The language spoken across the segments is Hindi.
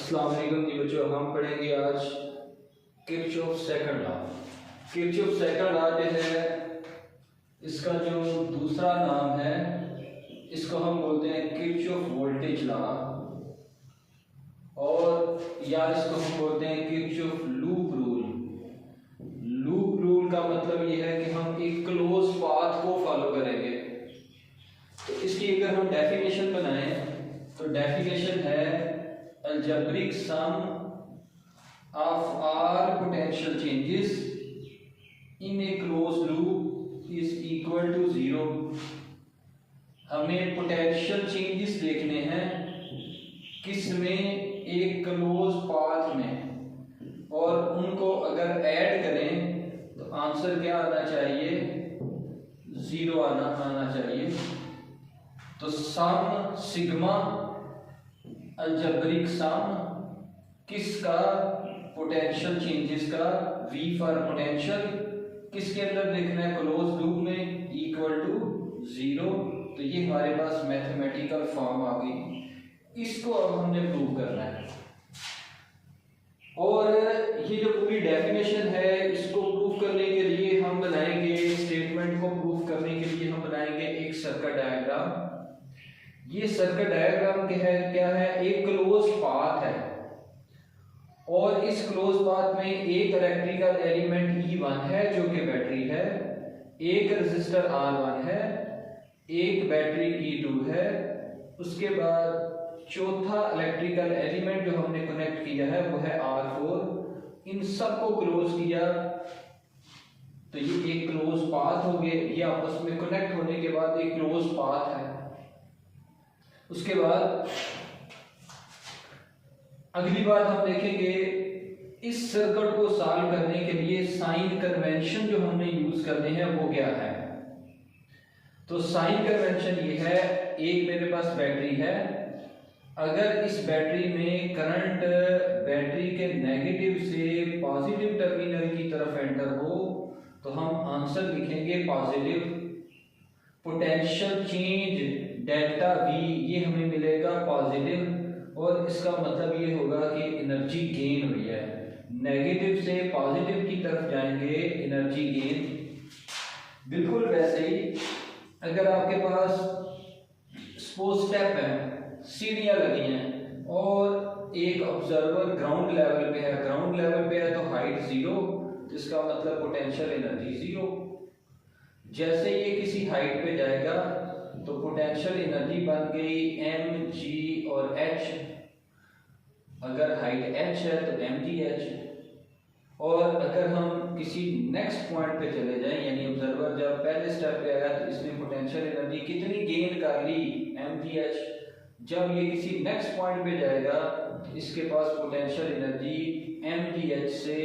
अस्सलाम वालेकुम जी बच्चों, हम पढ़ेंगे आज Kirchhoff second law. Kirchhoff second law जो है, इसका जो दूसरा नाम है इसको हम बोलते हैं किरचॉफ वोल्टेज लॉ, और या इसको हम बोलते हैं Kirchhoff loop rule. Loop rule का मतलब ये है कि हम एक क्लोज पाथ को फॉलो करेंगे। तो इसकी अगर हम डेफिनेशन बनाएं तो डेफिनेशन है algebraic sum of all potential changes in a closed loop is equal to 0। हमें पोटेंशियल चेंजेस देखने हैं किसमें, एक क्लोज पाथ में, और उनको अगर ऐड करें तो आंसर क्या आना चाहिए, 0 आना चाहिए। तो सम सिग्मा अलजेब्रिक सम किसका, पोटेंशियल चेंजेस का, V फॉर पोटेंशियल किसके अंदर देखना है, क्लोज लूप में, इक्वल टू 0। तो ये हमारे पास मैथमेटिकल फॉर्म आ गई। इसको अब हमने प्रूव करना है, और ये जो पूरी डेफिनेशन है इसको प्रूव करने के लिए हम बनाएंगे, स्टेटमेंट को प्रूव करने के लिए हम बनाएंगे एक सर्किट डायग्राम। ये सर्किट डायग्राम क्या है, एक क्लोज पाथ है, और इस क्लोज पाथ में एक इलेक्ट्रिकल एलिमेंट E1 है जो कि बैटरी है, एक रेजिस्टर R1 है, एक बैटरी E2 है, उसके बाद चौथा इलेक्ट्रिकल एलिमेंट जो हमने कनेक्ट किया है वो है R4। इन सब को क्लोज किया तो ये एक क्लोज पाथ हो गए, ये आपस में कनेक्ट होने के बाद एक क्लोज पाथ है। उसके बाद अगली बात हम देखेंगे, इस सर्किट को सॉल्व करने के लिए साइन कन्वेंशन जो हमने यूज करने हैं वो क्या है। तो साइन कन्वेंशन ये है, एक मेरे पास बैटरी है, अगर इस बैटरी में करंट बैटरी के नेगेटिव से पॉजिटिव टर्मिनल की तरफ एंटर हो तो हम आंसर लिखेंगे positive. Potential change delta V ये हमें मिलेगा पॉजिटिव, और इसका मतलब ये होगा कि एनर्जी गेन हुई है। नेगेटिव से पॉजिटिव की तरफ जाएंगे, एनर्जी गेन। बिल्कुल वैसे ही अगर आपके पास सपोज स्टेप है, सीढ़ियां लगी हैं, और एक ऑब्जर्वर ग्राउंड लेवल पे है, ग्राउंड लेवल पे है तो हाइट 0, इसका मतलब पोटेंशियल एनर्जी 0। जैसे ये किसी हाइट पे जाएगा तो पोटेंशियल एनर्जी बन गई mg और h, अगर हाइट h है तो mgh। और अगर हम किसी नेक्स्ट पॉइंट पे चले जाएं, यानी ऑब्जर्वर जब पहले स्टेप पे आया तो इसने पोटेंशियल एनर्जी कितनी गेन कर ली, mgh। जब ये किसी नेक्स्ट पॉइंट पे जाएगा तो इसके पास पोटेंशियल एनर्जी mgh से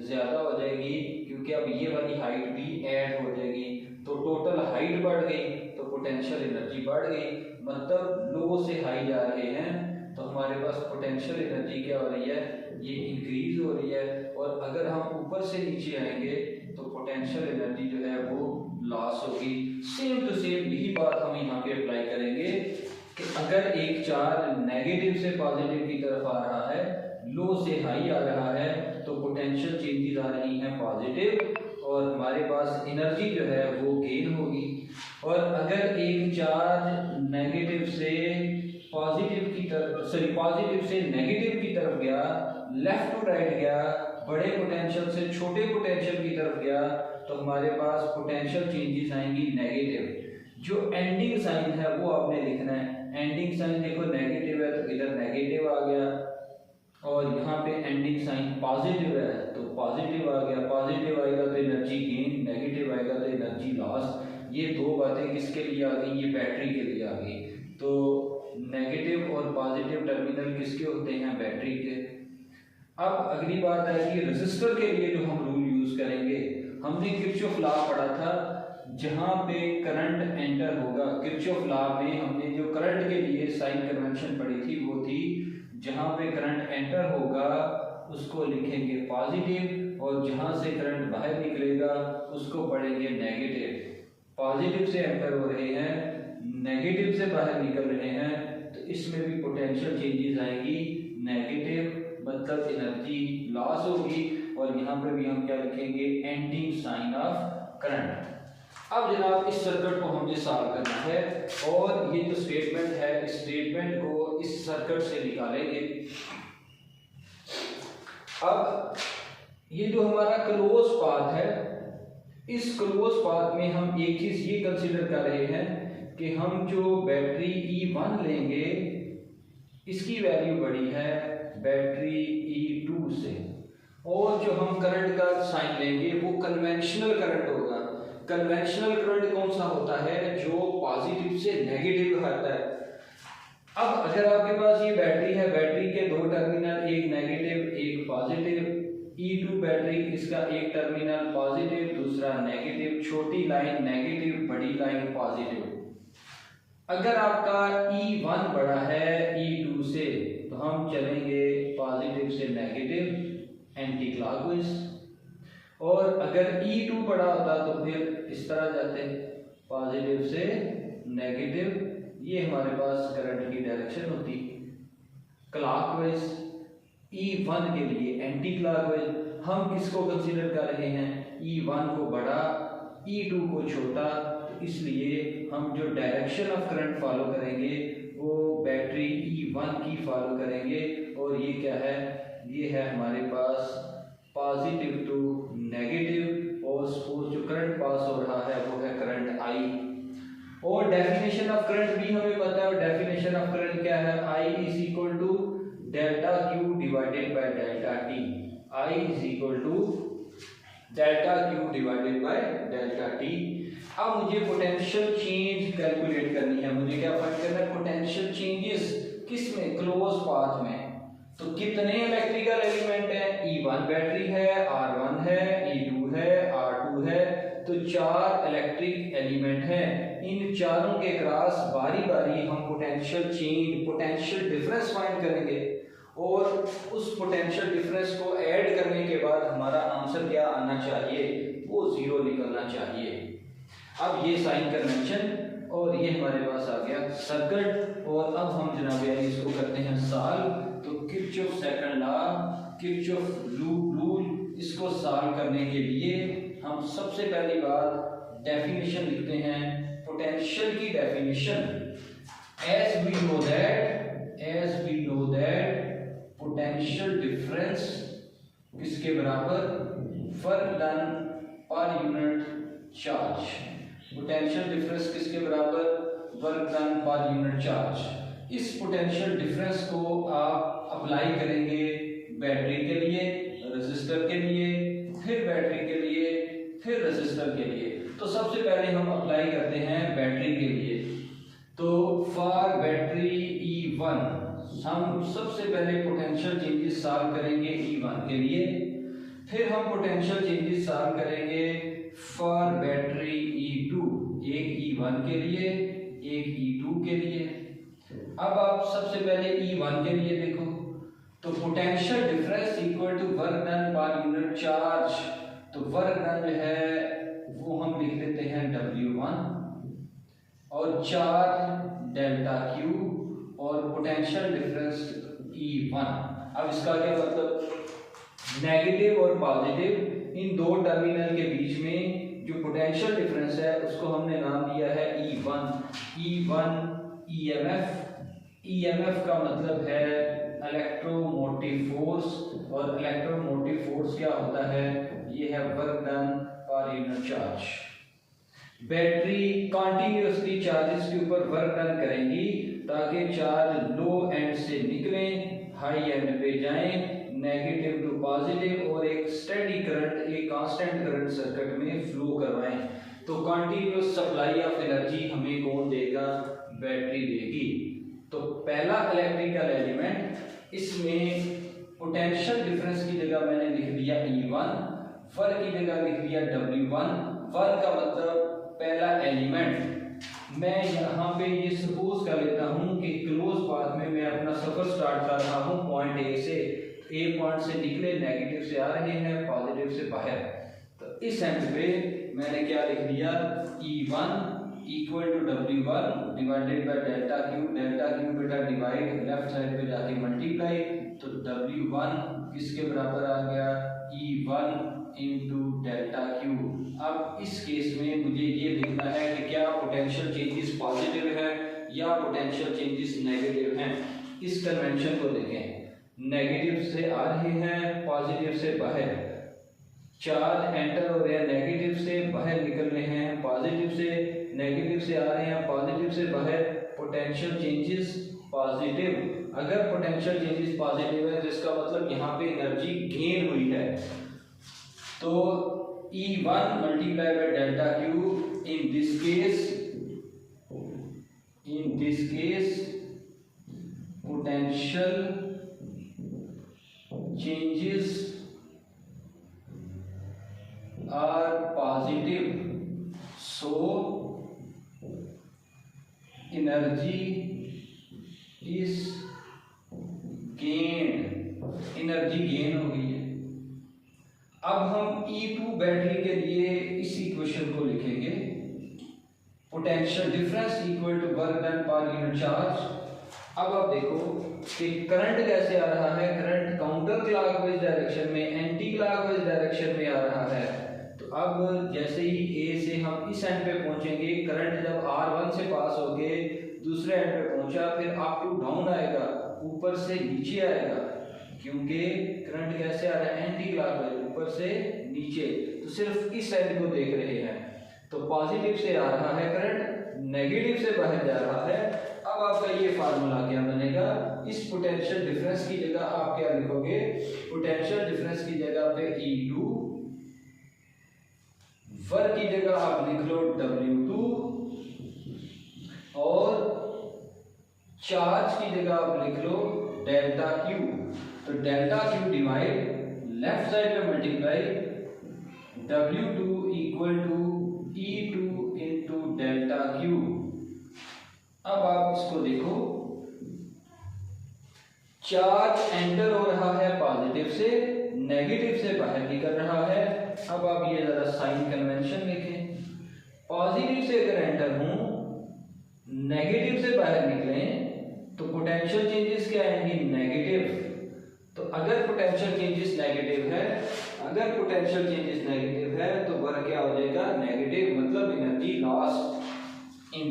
ज्यादा हो जाएगी, क्योंकि अब ये वाली हाइट भी ऐड हो जाएगी, तो टोटल हाइट बढ़ गई तो पोटेंशियल एनर्जी बढ़ गई। मतलब लो से हाई जा रहे हैं तो हमारे पास पोटेंशियल एनर्जी क्या हो रही है, ये इंक्रीज हो रही है। और अगर हम ऊपर से नीचे आएंगे तो पोटेंशियल एनर्जी जो है वो लॉस होगी। सेम टू सेम यही बात हम यहाँ पे अप्लाई करेंगे कि अगर एक चार्ज नेगेटिव से पॉजिटिव की तरफ आ रहा है, लो से हाई आ रहा है, तो पोटेंशियल चेंजेस आ रही हैं पॉजिटिव, और हमारे पास एनर्जी जो है वो गेन होगी। और अगर एक चार्ज नेगेटिव से पॉजिटिव की तरफ, पॉजिटिव से नेगेटिव की तरफ गया, लेफ्ट टू राइट गया, बड़े पोटेंशियल से छोटे पोटेंशियल की तरफ गया, तो हमारे पास पोटेंशियल चेंजेस आएंगी नेगेटिव। जो एंडिंग साइन है वो आपने लिखना है। एंडिंग साइन देखो नेगेटिव है तो इधर नेगेटिव आ गया, और यहाँ पे एंडिंग साइन पॉजिटिव है तो पॉजिटिव आ गया। पॉजिटिव आएगा तो एनर्जी गेन, नेगेटिव आएगा तो एनर्जी लॉस। ये दो बातें किसके लिए आ गई, ये बैटरी के लिए आ गई। तो नेगेटिव और पॉजिटिव टर्मिनल किसके होते हैं, बैटरी के। अब अगली बात है कि रेजिस्टर के लिए जो हम रूल यूज करेंगे, हमने किरचॉफ लॉ पढ़ा था, जहां पे करंट एंटर होगा। किरचॉफ लॉ में हमने जो करंट के लिए साइन कन्वेंशन पढ़ी थी वो थी, जहां पे करंट एंटर होगा उसको लिखेंगे पॉजिटिव, और जहां से करंट बाहर निकलेगा उसको पढ़ेंगे नेगेटिव। पॉजिटिव से एंटर हो रहे हैं, नेगेटिव से बाहर निकल रहे हैं, तो इसमें भी पोटेंशियल चेंजेस आएंगी नेगेटिव, मतलब एनर्जी लॉस होगी, और यहाँ पे भी हम क्या लिखेंगे, एंडिंग साइन ऑफ करंट। अब जनाब इस सर्किट को हमने सॉल्व करना है, और ये जो स्टेटमेंट है, इस स्टेटमेंट को इस सर्किट से निकालेंगे। अब ये जो हमारा क्लोज पाथ है, इस क्लोज पाथ में हम एक चीज ये कंसीडर कर रहे हैं कि हम जो बैटरी E1 लेंगे इसकी वैल्यू बड़ी है बैटरी E2 से, और जो हम करंट का साइन लेंगे वो कन्वेंशनल करंट होगा। कन्वेंशनल करंट कौन सा होता है, जो पॉजिटिव से नेगेटिव आता है। अब अगर आपके पास ये बैटरी है, बैटरी के दो टर्मिनल, एक नेगेटिव एक पॉजिटिव, E2 बैटरी, इसका एक टर्मिनल पॉजिटिव दूसरा नेगेटिव, छोटी लाइन नेगेटिव बड़ी लाइन पॉजिटिव। अगर आपका E1 बड़ा है E2 से तो हम चलेंगे पॉजिटिव से नेगेटिव एंटी क्लॉकवाइज, और अगर E2 बड़ा होता तो फिर इस तरह जाते पॉजिटिव से नेगेटिव। ये हमारे पास करंट की डायरेक्शन होती क्लॉकवाइज। E1 के लिए एंटी क्लॉकवाइज। हम किसको कंसीडर कर रहे हैं, E1 को बड़ा E2 को छोटा, तो इसलिए हम जो डायरेक्शन ऑफ करंट फॉलो करेंगे वो बैटरी E1 की फॉलो करेंगे, और ये क्या है, ये है हमारे पास पॉजिटिव टू नेगेटिव, और सपोज जो करंट पास हो रहा है वो है करंट I। और डेफिनेशन ऑफ करंट भी हमें पता है, और डेफिनेशन ऑफ करंट क्या है, I is equal to delta Q divided by delta T। I is equal to delta Q divided by delta T। अब मुझे पोटेंशियल चेंज कैलकुलेट करनी है, मुझे क्या फाइंड करना है, पोटेंशियल चेंजेस किस में, क्लोज पाथ में। तो कितने इलेक्ट्रिकल एलिमेंट हैं, E1 बैटरी है, R1 है, E2 है, R2 है, तो 4 इलेक्ट्रिक एलिमेंट हैं। इन चारों के क्रॉस बारी बारी हम potential change, potential difference find करेंगे, और उस पोटेंशियल डिफरेंस को ऐड करने के बाद हमारा आंसर क्या आना चाहिए, वो 0 निकलना चाहिए। अब ये साइन कन्वेंशन, और ये हमारे पास आ गया सर्किट, और अब हम जनाब यानी इसको करते हैं सॉल्व। तो Kirchhoff second law, Kirchhoff loop rule, इसको सॉल्व करने के लिए हम सबसे पहली बात डेफिनेशन लिखते हैं, पोटेंशियल की definition. As we know that potential difference किसके बराबर, work done per unit charge. Potential difference किसके बराबर, work done per unit charge. इस पोटेंशियल डिफरेंस को आप अप्लाई करेंगे बैटरी के लिए, रेजिस्टर के लिए, फिर बैटरी के लिए, फिर रेजिस्टर के लिए। तो सबसे पहले हम अप्लाई करते हैं बैटरी के लिए। तो फॉर बैटरी E1 हम सबसे पहले पोटेंशियल चेंजेस सॉल्व करेंगे E1 के लिए, फिर हम पोटेंशियल चेंजेस सॉल्व करेंगे फॉर बैटरी E2, एक E1 के लिए एक E2 के लिए। अब आप सबसे पहले E1 के लिए देखो, तो potential difference equal to work done per unit charge. तो वर्क डन जो है वो हम लिख देते हैं W1, और चार्ज डेल्टा Q, और पोटेंशियल डिफरेंस E1। अब इसका क्या मतलब, नेगेटिव और पॉजिटिव इन दो टर्मिनल के बीच में जो पोटेंशियल डिफरेंस है उसको हमने नाम दिया है E1। E1 EMF का मतलब है इलेक्ट्रोमोटिव फोर्स, और इलेक्ट्रोमोटिव फोर्स क्या होता है, ये है work done per unit charge. Battery continuously charges के ऊपर वर्क डन करेंगी ताकि चार्ज लो एंड से निकले, हाई एंड पे जाएं, नेगेटिव टू पॉजिटिव, और एक स्टेडी करंट, एक कांस्टेंट करंट सर्किट में फ्लो करवाएं। तो कंटिन्यूअस सप्लाई ऑफ एनर्जी हमें कौन देगा, बैटरी देगी। तो पहला इलेक्ट्रिकल एलिमेंट, इसमें पोटेंशियल डिफरेंस की जगह मैंने लिख दिया E1, वर्क की जगह लिख दिया W1। वर्क का मतलब पहला एलिमेंट। मैं यहाँ पे ये सपोज कर लेता हूँ कि क्लोज पाथ में मैं अपना सफर स्टार्ट कर रहा हूँ पॉइंट A से, A पॉइंट से निकले, नेगेटिव से आ रहे हैं, पॉजिटिव से बाहर। तो इस एंड पे मैंने क्या लिख दिया, E1 equal to W1 divided by delta Q बेटा डिवाइड लेफ्ट साइड पे जाके मल्टीप्लाई, तो W1 किसके बराबर आ गया, E1 इंटू डेल्टा क्यू। अब इस केस में मुझे ये देखना है कि क्या पोटेंशियल चेंजेस पॉजिटिव है या पोटेंशियल चेंजेस नेगेटिव हैं। इस कन्वेंशन को देखें, नेगेटिव से आ रहे हैं, पॉजिटिव से बाहर, चार्ज एंटर हो रहे हैं नेगेटिव से, बाहर निकल रहे हैं पॉजिटिव से, नेगेटिव से आ रहे हैं पॉजिटिव से बाहर, पोटेंशियल चेंजेस पॉजिटिव। अगर पोटेंशियल चेंजेस पॉजिटिव है तो इसका मतलब यहाँ पे एनर्जी गेन हुई है। तो E1 multiply by delta Q, in this case potential changes are positive, so energy is gained, energy gain हो गई है। अब हम E2 बैटरी के लिए इस इक्वेशन को लिखेंगे, potential difference equal to work done per unit charge. अब आप देखो कि करंट कैसे आ रहा है, करंट काउंटर क्लॉकवाइज डायरेक्शन में, एंटी क्लॉकवाइज डायरेक्शन में आ रहा है। तो अब जैसे ही ए से हम इस एंड पे पहुंचेंगे, करंट जब R1 से पास होके दूसरे एंड पे पहुंचा, फिर अप टू डाउन आएगा, ऊपर से नीचे आएगा, क्योंकि करंट कैसे आ रहा है, एंटी क्लॉकवाइज, ऊपर से नीचे। तो सिर्फ इस एंड को देख रहे हैं, तो पॉजिटिव से आ रहा है करंट, नेगेटिव से बाहर जा रहा है। अब आपका ये फार्मूला क्या बनेगा, इस पोटेंशियल डिफरेंस की जगह आप क्या लिखोगे, पोटेंशियल डिफरेंस की जगह पे E2, वर्क की जगह आप लिख लो W2, और चार्ज की जगह आप लिख लो डेल्टा क्यू। तो delta Q divide left side पे multiply, W2 equal to E2 into delta Q. अब आप इसको देखो, चार्ज एंटर हो रहा है पॉजिटिव से, नेगेटिव से बाहर निकल रहा है। अब आप ये जरा साइन कन्वेंशन लिखें, पॉजिटिव से अगर एंटर हूं, नेगेटिव से बाहर निकले, तो पोटेंशियल चेंजेस क्या आएंगे, नेगेटिव। तो अगर पोटेंशियल चेंजेस नेगेटिव है, अगर पोटेंशियल चेंजेस नेगेटिव है तो वर्क क्या हो जाएगा, नेगेटिव, मतलब energy lost. In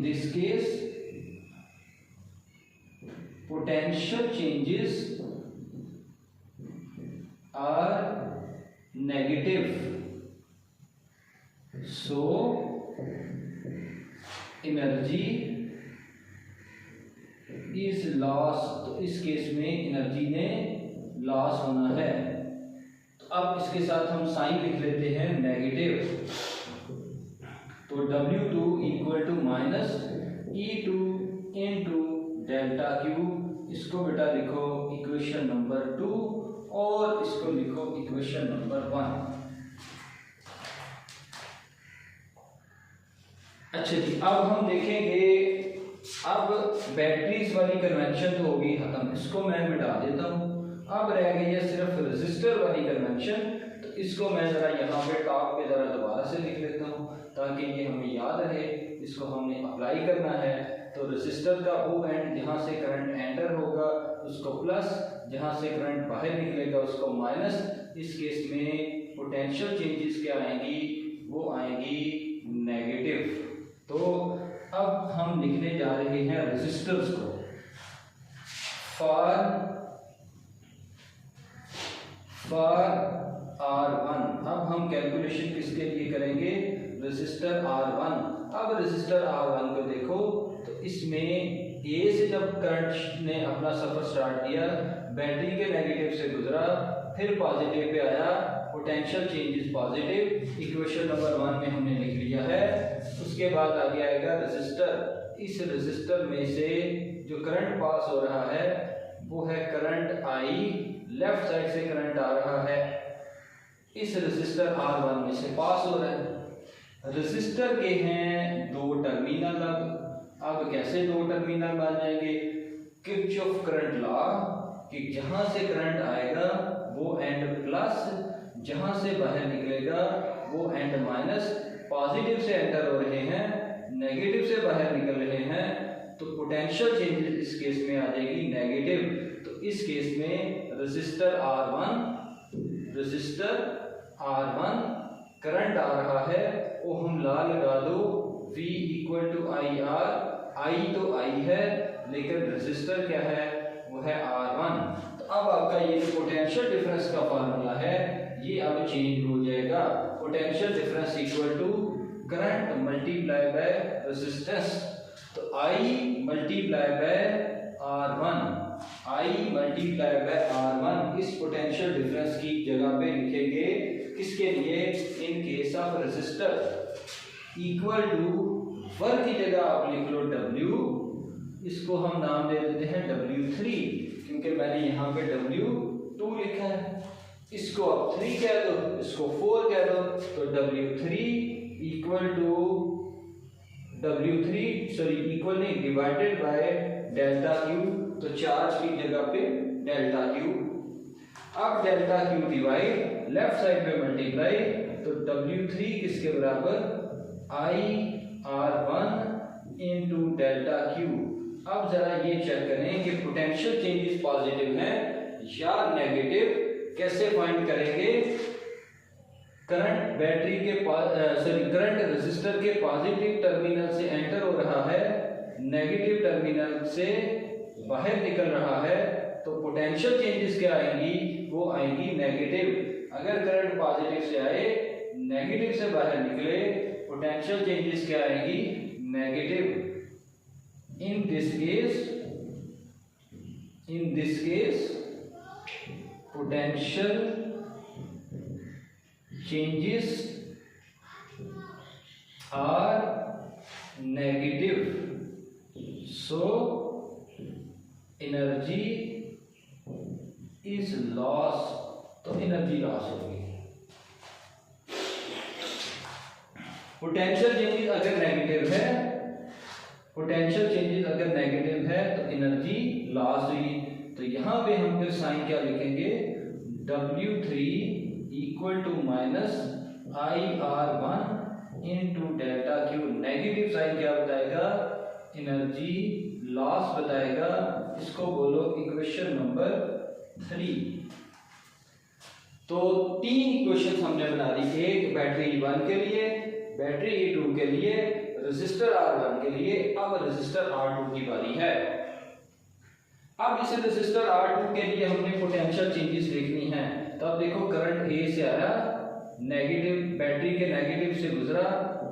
this case potential changes are negative, so energy is lost। तो इस केस में एनर्जी ने लॉस होना है। तो अब इसके साथ हम साइन लिख लेते हैं नेगेटिव, तो W2 equal to minus E2 into delta Q. इसको बेटा लिखो इक्वेशन नंबर 2 और इसको लिखो इक्वेशन नंबर 1। अच्छा जी, अब हम देखेंगे, अब बैटरीज वाली कन्वेंशन तो होगी खत्म, इसको मैं मिटा देता हूं। अब रह गई है सिर्फ रेजिस्टर वाली कन्वेंशन, तो इसको मैं जरा यहाँ पे टॉप पे जरा दोबारा से लिख लेता हूँ ताकि ये हमें याद रहे, इसको हमने अप्लाई करना है। तो रेजिस्टर का वो एंड जहाँ से करंट एंटर होगा उसको प्लस, जहाँ से करंट बाहर निकलेगा उसको माइनस। इस केस में पोटेंशियल चेंजेस क्या आएंगी, वो आएंगी नेगेटिव। तो अब हम लिखने जा रहे हैं रेजिस्टर्स को, फॉर R1। अब हम कैलकुलेशन किसके लिए करेंगे, रेजिस्टर R1। अब रेजिस्टर R1 को देखो, तो इसमें A से जब करंट ने अपना सफर स्टार्ट किया, बैटरी के नेगेटिव से गुजरा, फिर पॉजिटिव पे आया, potential changes positive, equation number 1 में हमने लिख लिया है। उसके बाद आगे आएगा रेजिस्टर। इस रेजिस्टर में से जो करंट पास हो रहा है वो है करंट I, लेफ्ट साइड से करंट आ रहा है, इस रेजिस्टर R1 में से पास हो रहा है। रेजिस्टर के हैं 2 टर्मिनल। अब कैसे 2 टर्मिनल बन जाएंगे, किरचॉफ करंट लॉ कि जहां से करंट आएगा वो एंड प्लस, जहां से बाहर निकलेगा वो एंड माइनस, पॉजिटिव से एंटर हो रहे हैं, नेगेटिव से बाहर निकल रहे हैं, तो पोटेंशियल चेंजेस इस केस में आ जाएगी नेगेटिव। तो इस केस में रेजिस्टर R1 करंट आ रहा है, वो हम ला लगा दो V equal to I R, I तो आई है लेकिन रेजिस्टर क्या है, वो है R1। तो अब आपका ये पोटेंशियल डिफरेंस का फार्मूला है ये अब चेंज हो जाएगा। Potential difference equal to current multiply by resistance. तो I मल्टीप्लाई बाय R1 इस पोटेंशियल डिफरेंस की जगह पे लिखेंगे किसके लिए, in case of resistor equal to work की जगह आप लिख लो W, इसको हम नाम दे देते हैं W3 क्योंकि मैंने यहाँ पे W2 लिखा है। इसको आप 3 कह दो, इसको 4 कह दो, तो W3 इक्वल टू इक्वल नहीं डिवाइडेड बाय डेल्टा Q, तो चार्ज की जगह पे डेल्टा Q। अब delta Q divide left side पे मल्टीप्लाई, तो W3 किसके बराबर, IR1 इंटू डेल्टा Q। अब जरा ये चेक करें कि पोटेंशियल चेंजेस पॉजिटिव है या नेगेटिव, कैसे फाइंड करेंगे। करंट बैटरी के करंट रेजिस्टर के पॉजिटिव टर्मिनल से एंटर हो रहा है, नेगेटिव टर्मिनल से बाहर निकल रहा है, तो पोटेंशियल चेंजेस क्या आएंगी, वो आएंगी नेगेटिव। अगर करंट पॉजिटिव से आए, नेगेटिव से बाहर निकले, पोटेंशियल चेंजेस क्या आएंगी, negative. In this case potential changes are negative, so energy is loss, तो एनर्जी लॉस होगी। पोटेंशियल चेंजेस अगर नेगेटिव है, तो एनर्जी लॉस हुई। तो यहां पे हम फिर साइन क्या लिखेंगे, W3 equal to minus IR1 into delta Q। Negative sign क्या बताएगा, एनर्जी लॉस बताएगा। इसको बोलो इक्वेशन नंबर 3। तो 3 इक्वेशन हमने बना दी, एक बैटरी 1 के लिए, बैटरी 2 के लिए, रेजिस्टर R1 के लिए। अब रेजिस्टर R2 की बारी है। अब इस रेजिस्टर R2 के लिए हमने पोटेंशियल चेंजेस लिखनी है। तो अब देखो करंट A से आया, नेगेटिव, बैटरी के नेगेटिव से गुजरा,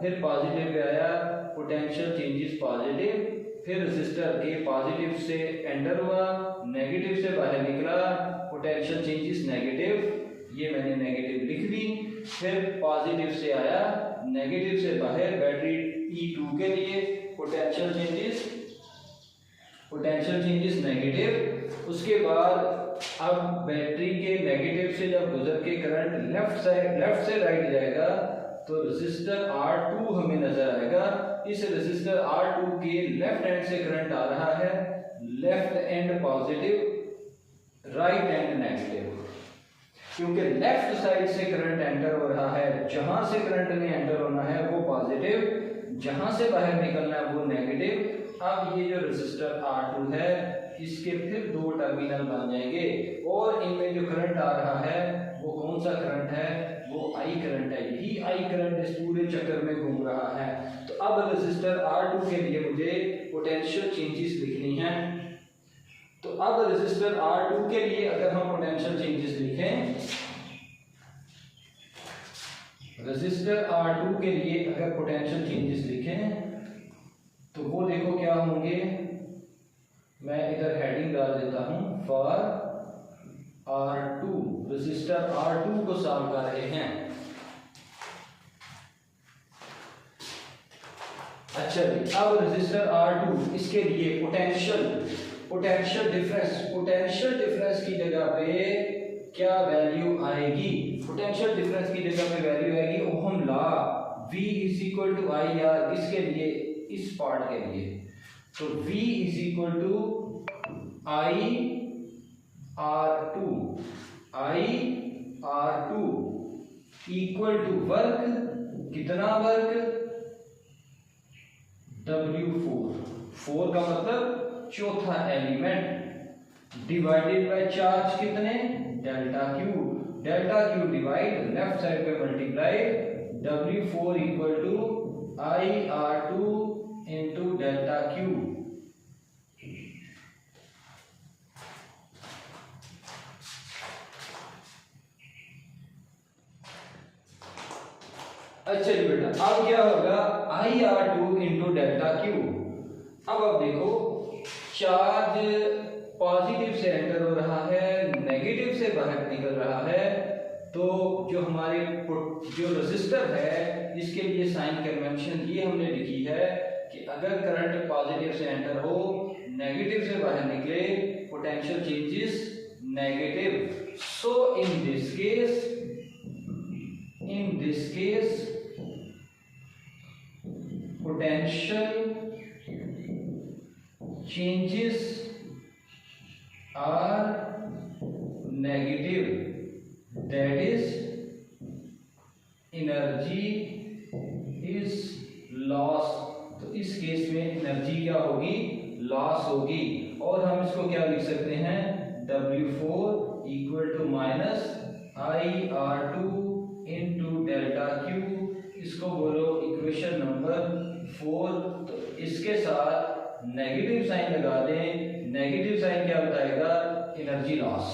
फिर पॉजिटिव पे आया, पोटेंशियल चेंजेस पॉजिटिव, फिर रेजिस्टर के पॉजिटिव से एंटर हुआ, नेगेटिव से बाहर निकला, पोटेंशियल चेंजेस नेगेटिव, ये मैंने नेगेटिव लिख दी। फिर पॉजिटिव से आया, नेगेटिव से बाहर, बैटरी E2 के लिए पोटेंशियल चेंजेस नेगेटिव। उसके बाद अब बैटरी के नेगेटिव से जब गुजर के करंट लेफ्ट से राइट जाएगा, तो रेजिस्टर R2 हमें नजर आएगा। इस रेजिस्टर R2 के लेफ्ट एंड से करंट आ रहा है, left and positive, right and negative. क्योंकि लेफ्ट साइड से करंट एंटर हो रहा है, जहां से करंट ने एंटर होना है वो पॉजिटिव, जहां से बाहर निकलना है वो नेगेटिव। अब ये जो रेजिस्टर R2 है, इसके फिर 2 टर्मिनल बन जाएंगे, और इनमें जो करंट आ रहा है वो कौन सा करंट है, वो I करंट है। यही I करंट इस पूरे चक्कर में घूम रहा है। तो अब रेजिस्टर R2 के लिए मुझे पोटेंशियल चेंजेस लिखनी है। तो अब रेजिस्टर R2 के लिए अगर हम पोटेंशियल चेंजेस लिखें, रेजिस्टर R2 के लिए अगर पोटेंशियल चेंजेस लिखें, तो वो देखो क्या होंगे। मैं इधर हेडिंग डाल देता हूं, फॉर R2, रेजिस्टर R2 को सॉल्व कर रहे हैं। अच्छा जी, अब रेजिस्टर R2, इसके लिए पोटेंशियल डिफरेंस की जगह पे क्या वैल्यू आएगी, पोटेंशियल डिफरेंस की जगह पे वैल्यू आएगी ohm law, V is equal to IR, इसके लिए, इस पार्ट के लिए। तो V is equal to IR2, equal to work, कितना वर्क, W4, 4 का मतलब चौथा एलिमेंट, डिवाइडेड बाय चार्ज कितने, delta Q, delta Q divide left side पे multiply, W4 equal to IR2 into delta Q. अच्छा जी बेटा, अब क्या होगा, IR2 इंटू डेल्टा क्यू। अब आप देखो, चार्ज पॉजिटिव से एंटर हो रहा है, नेगेटिव से बाहर निकल रहा है, तो जो हमारे जो रेजिस्टर है इसके लिए साइन कन्वेंशन ये हमने लिखी है कि अगर करंट पॉजिटिव से एंटर हो, नेगेटिव से बाहर निकले, potential changes negative. So in this case potential changes are negative, that is energy is loss। तो इस केस में एनर्जी क्या होगी, लॉस होगी, और हम इसको क्या लिख सकते हैं, W4 equal to minus IR2 into delta Q. इसको बोलो इक्वेशन नंबर 4। तो इसके साथ नेगेटिव साइन लगा दें, नेगेटिव साइन क्या बताएगा, एनर्जी लॉस,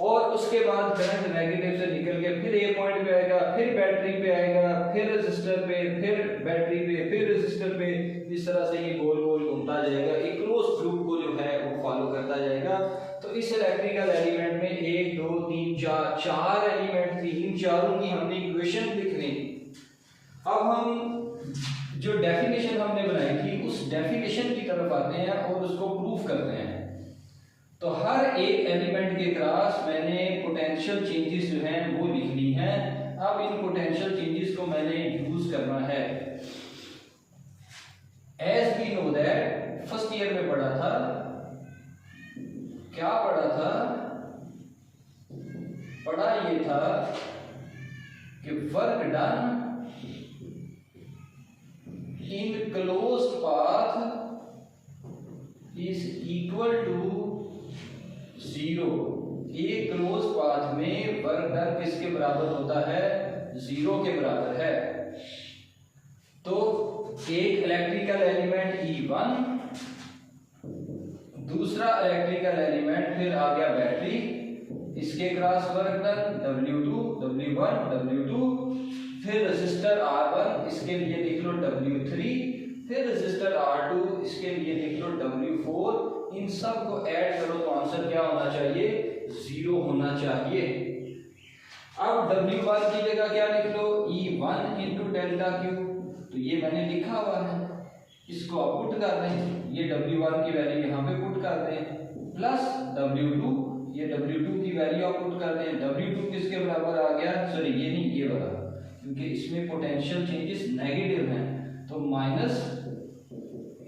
और उसके बाद करंट नेगेटिव से निकल के फिर ए पॉइंट पे आएगा, फिर बैटरी पे आएगा, फिर रेजिस्टर पे, फिर बैटरी पे, फिर रेजिस्टर पे, इस तरह से ये गोल गोल घूमता जाएगा, एक क्लोज लूप को जो है वो फॉलो करता जाएगा। तो इस इलेक्ट्रिकल एलिमेंट में 1 2 3 4 चार एलिमेंट थी, इन चारों की हमने इक्वेशन लिखनी। अब हम जो डेफिनेशन हमने बनाई थी उस डेफिनेशन की तरफ आते हैं और उसको प्रूफ करते हैं। तो हर एक एलिमेंट के क्रॉस मैंने पोटेंशियल चेंजेस जो हैं वो लिखनी है। अब इन पोटेंशियल चेंजेस को मैंने यूज करना है। As we know that, first year में पढ़ा था, क्या पढ़ा था, पढ़ा ये था कि work done in closed path is equal to 0। एक क्लोज पाथ में वर्क डन किसके बराबर होता है, 0 के बराबर है। तो एक इलेक्ट्रिकल एलिमेंट E1, दूसरा इलेक्ट्रिकल एलिमेंट फिर आ गया बैटरी, इसके cross work done W2 W1 W2, फिर रेजिस्टर R1 इसके लिए लिख लो W3, फिर रेजिस्टर R2 इसके लिए लिख लो W4। इन सब को ऐड करो तो आंसर क्या होना चाहिए, 0 होना चाहिए। अब W1 की जगह क्या लिख लो, E1 इंटू डेल्टा क्यू। तो ये मैंने लिखा हुआ है, इसको आप पुट कर दें, ये W1 की वैल्यू यहाँ पे पुट कर दें, प्लस W2, ये W2 की वैल्यू आप पुट कर दें। W2 किसके बराबर आ गया, सॉरी ये नहीं, ये वाला, क्योंकि इसमें पोटेंशियल चेंजेस नेगेटिव हैं, तो minus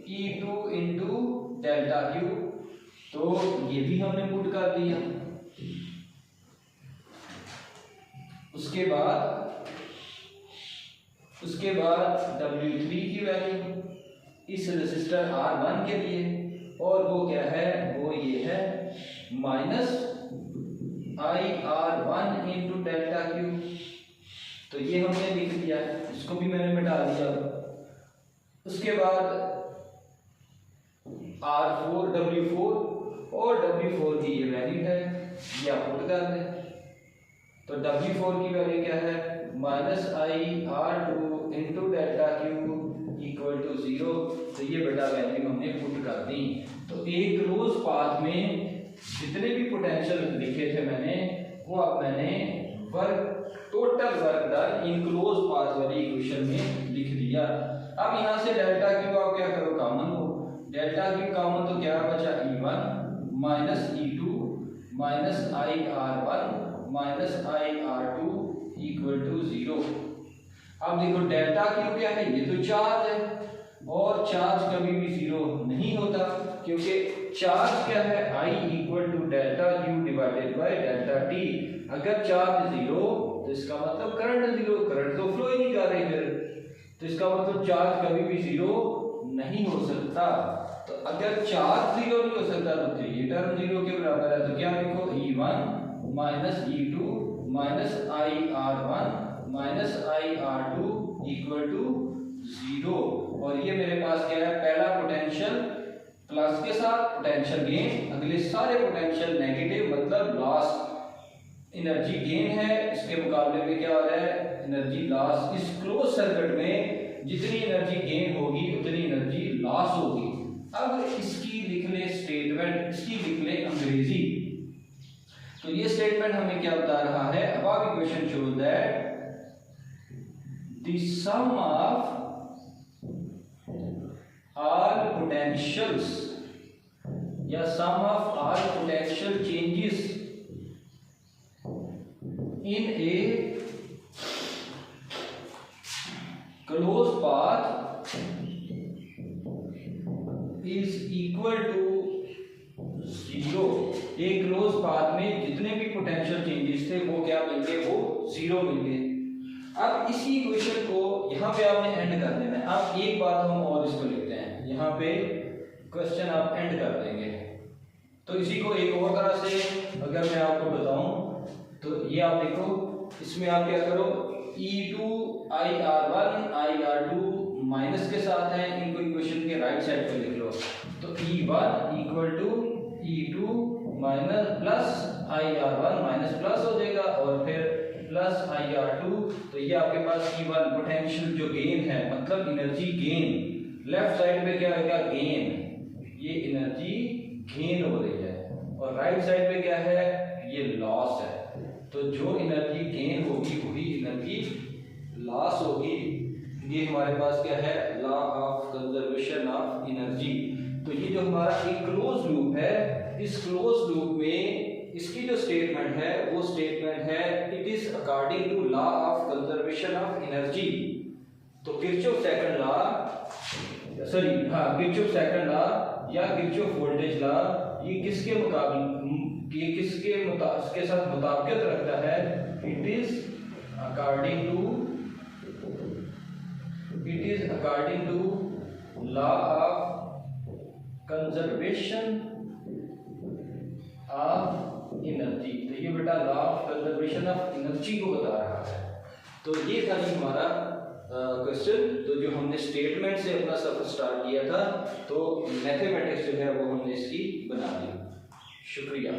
E2 into delta Q. तो ये भी हमने पुट कर दिया। उसके बाद W3 की वैल्यू इस रेजिस्टर R1 के लिए, और वो क्या है, वो ये है minus IR1 into delta Q. तो ये हमने लिख दिया, इसको भी मैंने मिटा दिया। उसके बाद R4 W4 और W4 की ये वैल्यू है, ये आप पुट कर दें। तो W4 की वैल्यू क्या है, minus IR2 into delta Q equal to 0। तो ये बेटा वैल्यू हमने पुट कर दी। तो एक क्लोज पाथ में जितने भी पोटेंशियल लिखे थे मैंने, वो अब मैंने work, total work done in close path वाली इक्वेशन में लिख दिया। अब यहाँ से डेल्टा क्यू आप क्या करो, कॉमन हो, डेल्टा क्यू कॉमन, तो क्या बचा, E1 minus E2 minus IR1 minus IR2 equal to 0। अब देखो डेल्टा क्यू क्या है, ये तो चार्ज है, और चार्ज कभी भी 0 नहीं होता, क्योंकि चार्ज क्या है, I equal to delta Q divided by delta T. अगर चार्ज 0 तो इसका मतलब करंट जीरो, करंट तो फ्लो ही नहीं कर रही फिर, तो इसका मतलब चार्ज कभी भी जीरो नहीं हो सकता। तो अगर चार्ज जीरो नहीं हो सकता तो ये टर्म जीरो के बराबर है, तो क्या लिखो E1 minus E2 minus IR1 minus IR2 equal to zero. और ये मेरे पास क्या है, पहला पोटेंशियल प्लस के साथ पोटेंशियल गेन, अगले सारे पोटेंशियल नेगेटिव मतलब लॉस। एनर्जी गेन है, इसके मुकाबले में क्या हो रहा है, एनर्जी लॉस। इस क्लोज सर्किट में जितनी एनर्जी गेन होगी उतनी एनर्जी लॉस होगी। अब इसकी लिख ले स्टेटमेंट, इसकी लिख ले अंग्रेजी। तो ये स्टेटमेंट हमें क्या बता रहा है, अब equation shows that the sum of all potentials या sum of all potential changes in a closed path is equal to zero। एक क्लोज पाथ में जितने भी पोटेंशियल चेंजेस थे वो क्या मिलेंगे, वो जीरो मिलेंगे। अब इसी इक्वेशन को यहाँ पे आपने एंड कर देना है। अब एक बात हम और इसको लेते हैं, यहाँ पे क्वेश्चन आप एंड कर देंगे। तो इसी को एक और तरह से अगर मैं आपको बताऊं तो ये आप देखो, इसमें आप क्या करो, E2 IR1 IR2 माइनस के साथ हैं, इनको इक्वेशन के राइट साइड पे लिख लो। तो E1 equal to E2 minus plus IR1 minus plus हो जाएगा और फिर प्लस IR2। तो ये आपके पास E1 पोटेंशियल जो गेन है मतलब एनर्जी गेन, लेफ्ट साइड पे क्या होगा, गेन, ये एनर्जी गेन हो रही है, और राइट साइड पे क्या है, ये लॉस है। तो जो एनर्जी गेन होगी वही एनर्जी लॉस होगी। ये हमारे पास क्या है, law of conservation of energy. तो ये जो हमारा एक क्लोज लूप है, इस क्लोज लूप में इसकी जो स्टेटमेंट है वो स्टेटमेंट है it is according to law of conservation of energy. तो किरचॉफ सेकंड लॉ, सॉरी हाँ, किरचॉफ सेकंड लॉ या किरचॉफ वोल्टेज लॉ, ये किसके मुकाबले, ये किसके साथ मुताबिकत रखता है, it is according to law of conservation of energy. तो ये बेटा law of conservation of energy को बता रहा है। तो ये था जी हमारा क्वेश्चन। तो जो हमने स्टेटमेंट से अपना सफर स्टार्ट किया था, तो मैथमेटिक्स जो है वो हमने इसकी बना दी। शुक्रिया।